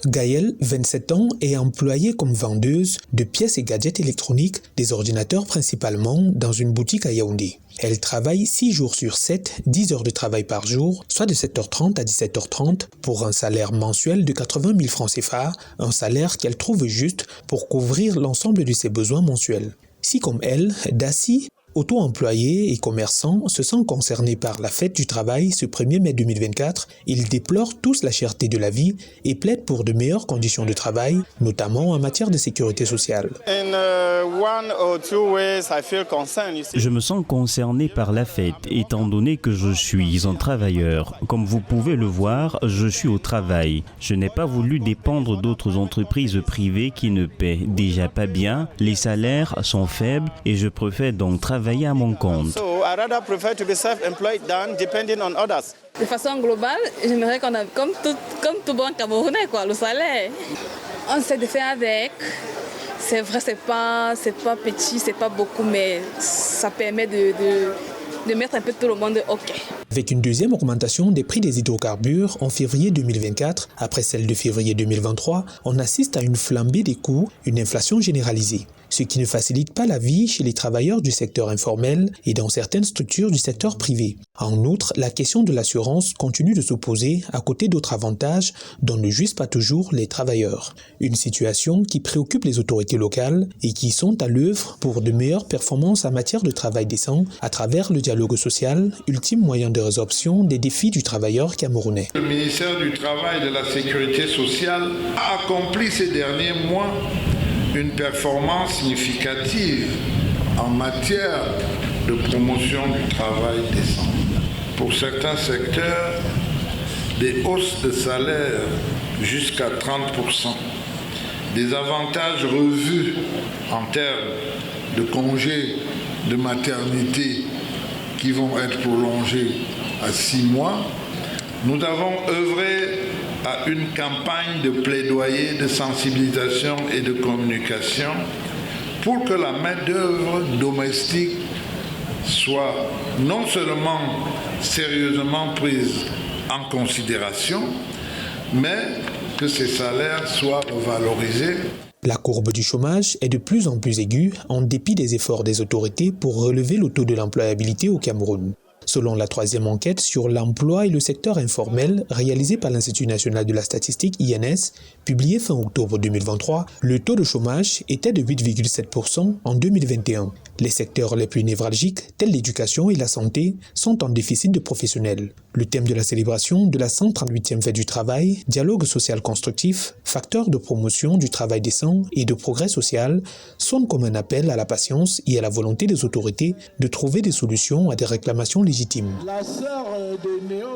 Gaëlle, 27 ans, est employée comme vendeuse de pièces et gadgets électroniques, des ordinateurs principalement, dans une boutique à Yaoundé. Elle travaille 6 jours sur 7, 10 heures de travail par jour, soit de 7h30 à 17h30, pour un salaire mensuel de 80 000 francs CFA, un salaire qu'elle trouve juste pour couvrir l'ensemble de ses besoins mensuels. Si comme elle, Dassi, auto-employés et commerçants se sentent concernés par la fête du travail ce 1er mai 2024, ils déplorent tous la cherté de la vie et plaident pour de meilleures conditions de travail, notamment en matière de sécurité sociale. Je me sens concerné par la fête, étant donné que je suis un travailleur. Comme vous pouvez le voir, je suis au travail. Je n'ai pas voulu dépendre d'autres entreprises privées qui ne paient déjà pas bien, les salaires sont faibles et je préfère donc travailler à mon compte. De façon globale, j'aimerais qu'on a comme tout bon Camerounais, le salaire. On essaie de faire avec. C'est vrai, c'est pas petit, c'est pas beaucoup, mais ça permet de mettre un peu tout le monde OK. Avec une deuxième augmentation des prix des hydrocarbures en février 2024, après celle de février 2023, on assiste à une flambée des coûts, une inflation généralisée, ce qui ne facilite pas la vie chez les travailleurs du secteur informel et dans certaines structures du secteur privé. En outre, la question de l'assurance continue de s'opposer à côté d'autres avantages dont ne jouissent pas toujours les travailleurs. Une situation qui préoccupe les autorités locales et qui sont à l'œuvre pour de meilleures performances en matière de travail décent à travers le dialogue social, ultime moyen de résorption des défis du travailleur camerounais. Le ministère du Travail et de la Sécurité sociale a accompli ces derniers mois une performance significative en matière de promotion du travail décent. Pour certains secteurs, des hausses de salaire jusqu'à 30%, des avantages revus en termes de congés de maternité qui vont être prolongés à 6 mois. Nous avons œuvré à une campagne de plaidoyer, de sensibilisation et de communication pour que la main-d'œuvre domestique soit non seulement sérieusement prise en considération, mais que ces salaires soient valorisés. La courbe du chômage est de plus en plus aiguë en dépit des efforts des autorités pour relever le taux de l'employabilité au Cameroun. Selon la 3e enquête sur l'emploi et le secteur informel réalisée par l'Institut national de la statistique INS, publiée fin octobre 2023, le taux de chômage était de 8,7% en 2021. Les secteurs les plus névralgiques, tels l'éducation et la santé, sont en déficit de professionnels. Le thème de la célébration de la 138e fête du travail, dialogue social constructif, facteur de promotion du travail décent et de progrès social, sonne comme un appel à la patience et à la volonté des autorités de trouver des solutions à des réclamations légitimes.